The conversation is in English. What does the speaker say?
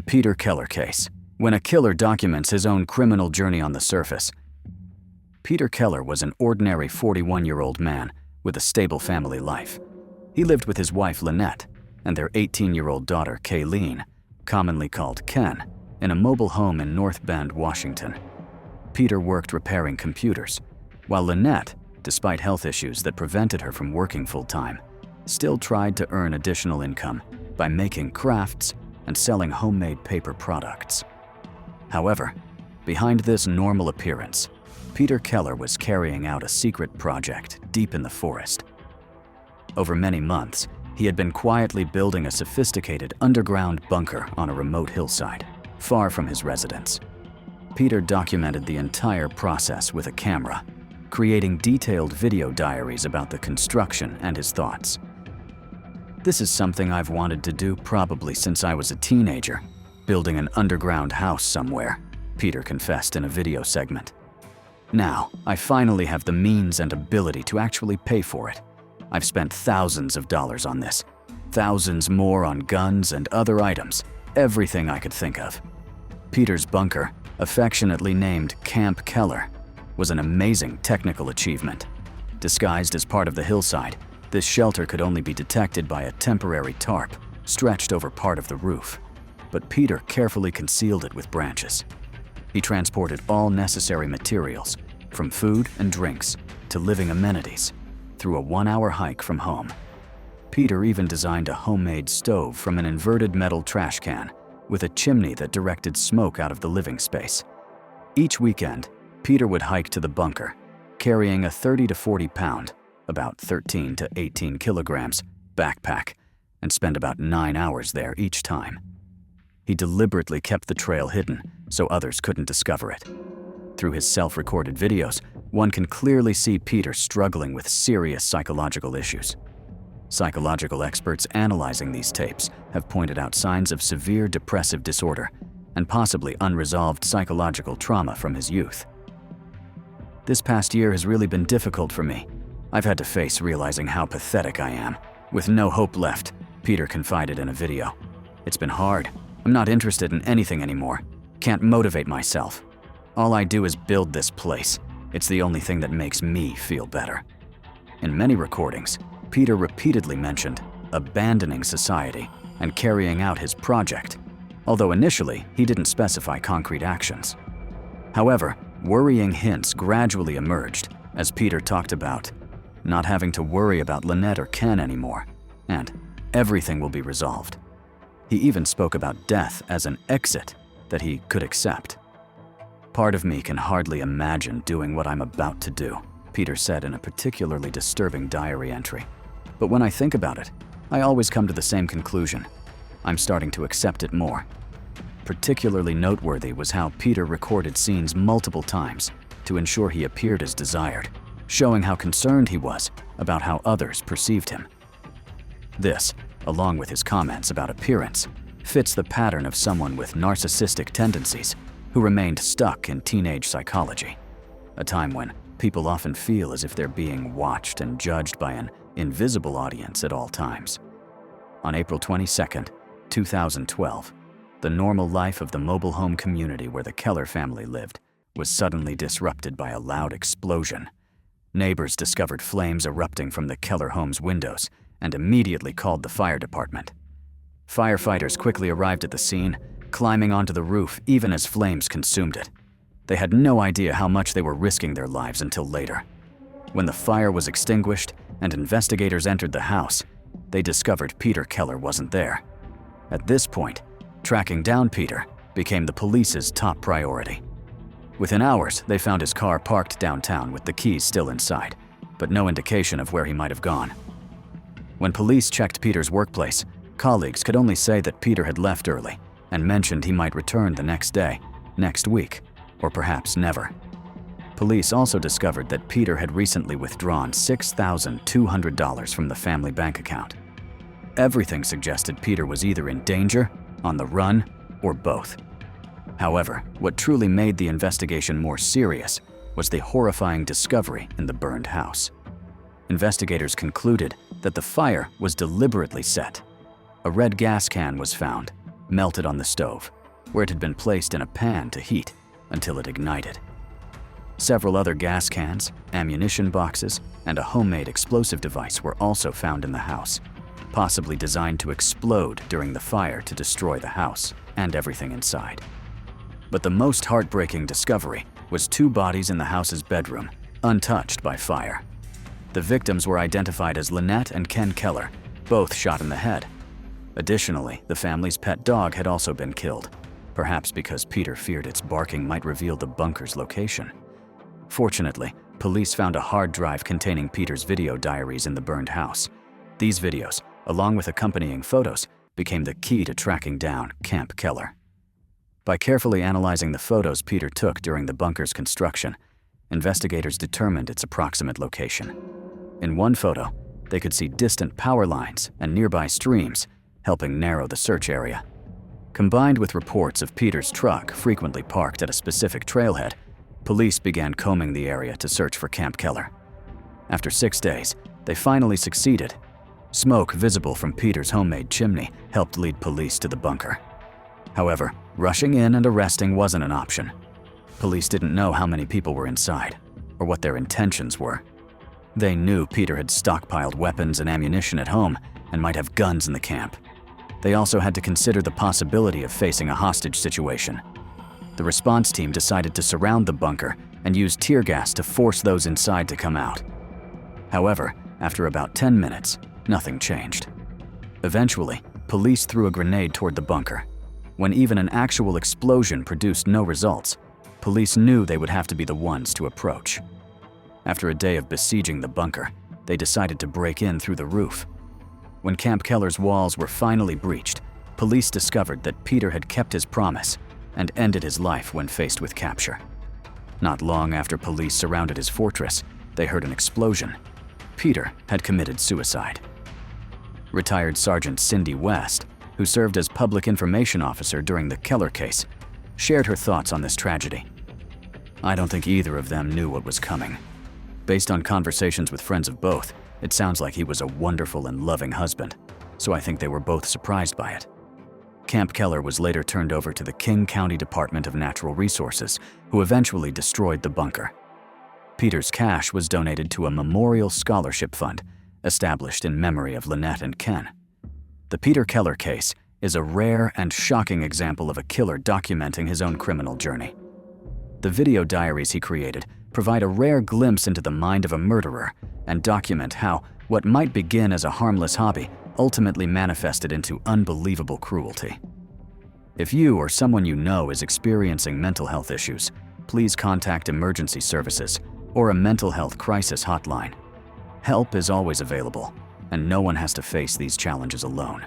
Peter Keller case, when a killer documents his own criminal journey on the surface. Peter Keller was an ordinary 41-year-old man with a stable family life. He lived with his wife Lynette and their 18-year-old daughter Kayleen, commonly called Ken, in a mobile home in North Bend, Washington. Peter worked repairing computers, while Lynette, despite health issues that prevented her from working full-time, still tried to earn additional income by making crafts and selling homemade paper products. However, behind this normal appearance, Peter Keller was carrying out a secret project deep in the forest. Over many months, he had been quietly building a sophisticated underground bunker on a remote hillside, far from his residence. Peter documented the entire process with a camera, creating detailed video diaries about the construction and his thoughts. "This is something I've wanted to do probably since I was a teenager, building an underground house somewhere," Peter confessed in a video segment. "Now, I finally have the means and ability to actually pay for it. I've spent thousands of dollars on this, thousands more on guns and other items, everything I could think of." Peter's bunker, affectionately named Camp Keller, was an amazing technical achievement. Disguised as part of the hillside, this shelter could only be detected by a temporary tarp stretched over part of the roof, but Peter carefully concealed it with branches. He transported all necessary materials, from food and drinks to living amenities, through a 1-hour hike from home. Peter even designed a homemade stove from an inverted metal trash can with a chimney that directed smoke out of the living space. Each weekend, Peter would hike to the bunker, carrying a 30 to 40 pound, about 13 to 18 kilograms, backpack, and spend about 9 hours there each time. He deliberately kept the trail hidden so others couldn't discover it. Through his self-recorded videos, one can clearly see Peter struggling with serious psychological issues. Psychological experts analyzing these tapes have pointed out signs of severe depressive disorder and possibly unresolved psychological trauma from his youth. "This past year has really been difficult for me. I've had to face realizing how pathetic I am, with no hope left," Peter confided in a video. "It's been hard. I'm not interested in anything anymore. Can't motivate myself. All I do is build this place. It's the only thing that makes me feel better." In many recordings, Peter repeatedly mentioned abandoning society and carrying out his project, although initially he didn't specify concrete actions. However, worrying hints gradually emerged as Peter talked about not having to worry about Lynette or Ken anymore, and everything will be resolved. He even spoke about death as an exit that he could accept. "Part of me can hardly imagine doing what I'm about to do," Peter said in a particularly disturbing diary entry. "But when I think about it, I always come to the same conclusion. I'm starting to accept it more." Particularly noteworthy was how Peter recorded scenes multiple times to ensure he appeared as desired, showing how concerned he was about how others perceived him. This, along with his comments about appearance, fits the pattern of someone with narcissistic tendencies who remained stuck in teenage psychology, a time when people often feel as if they're being watched and judged by an invisible audience at all times. On April 22, 2012, the normal life of the mobile home community where the Keller family lived was suddenly disrupted by a loud explosion. Neighbors discovered flames erupting from the Keller home's windows and immediately called the fire department. Firefighters quickly arrived at the scene, climbing onto the roof even as flames consumed it. They had no idea how much they were risking their lives until later. When the fire was extinguished and investigators entered the house, they discovered Peter Keller wasn't there. At this point, tracking down Peter became the police's top priority. Within hours, they found his car parked downtown with the keys still inside, but no indication of where he might have gone. When police checked Peter's workplace, colleagues could only say that Peter had left early and mentioned he might return the next day, next week, or perhaps never. Police also discovered that Peter had recently withdrawn $6,200 from the family bank account. Everything suggested Peter was either in danger, on the run, or both. However, what truly made the investigation more serious was the horrifying discovery in the burned house. Investigators concluded that the fire was deliberately set. A red gas can was found, melted on the stove, where it had been placed in a pan to heat until it ignited. Several other gas cans, ammunition boxes, and a homemade explosive device were also found in the house, possibly designed to explode during the fire to destroy the house and everything inside. But the most heartbreaking discovery was 2 bodies in the house's bedroom, untouched by fire. The victims were identified as Lynette and Ken Keller, both shot in the head. Additionally, the family's pet dog had also been killed, perhaps because Peter feared its barking might reveal the bunker's location. Fortunately, police found a hard drive containing Peter's video diaries in the burned house. These videos, along with accompanying photos, became the key to tracking down Camp Keller. By carefully analyzing the photos Peter took during the bunker's construction, investigators determined its approximate location. In one photo, they could see distant power lines and nearby streams, helping narrow the search area. Combined with reports of Peter's truck frequently parked at a specific trailhead, police began combing the area to search for Camp Keller. After 6 days, they finally succeeded. Smoke visible from Peter's homemade chimney helped lead police to the bunker. However, rushing in and arresting wasn't an option. Police didn't know how many people were inside, or what their intentions were. They knew Peter had stockpiled weapons and ammunition at home and might have guns in the camp. They also had to consider the possibility of facing a hostage situation. The response team decided to surround the bunker and use tear gas to force those inside to come out. However, after about 10 minutes, nothing changed. Eventually, police threw a grenade toward the bunker. When even an actual explosion produced no results, police knew they would have to be the ones to approach. After a day of besieging the bunker, they decided to break in through the roof. When Camp Keller's walls were finally breached, police discovered that Peter had kept his promise and ended his life when faced with capture. Not long after police surrounded his fortress, they heard an explosion. Peter had committed suicide. Retired Sergeant Cindy West, who served as public information officer during the Keller case, shared her thoughts on this tragedy. "I don't think either of them knew what was coming. Based on conversations with friends of both, it sounds like he was a wonderful and loving husband, so I think they were both surprised by it." Camp Keller was later turned over to the King County Department of Natural Resources, who eventually destroyed the bunker. Peter's cash was donated to a memorial scholarship fund established in memory of Lynette and Ken. The Peter Keller case is a rare and shocking example of a killer documenting his own criminal journey. The video diaries he created provide a rare glimpse into the mind of a murderer and document how what might begin as a harmless hobby ultimately manifested into unbelievable cruelty. If you or someone you know is experiencing mental health issues, please contact emergency services or a mental health crisis hotline. Help is always available, and no one has to face these challenges alone.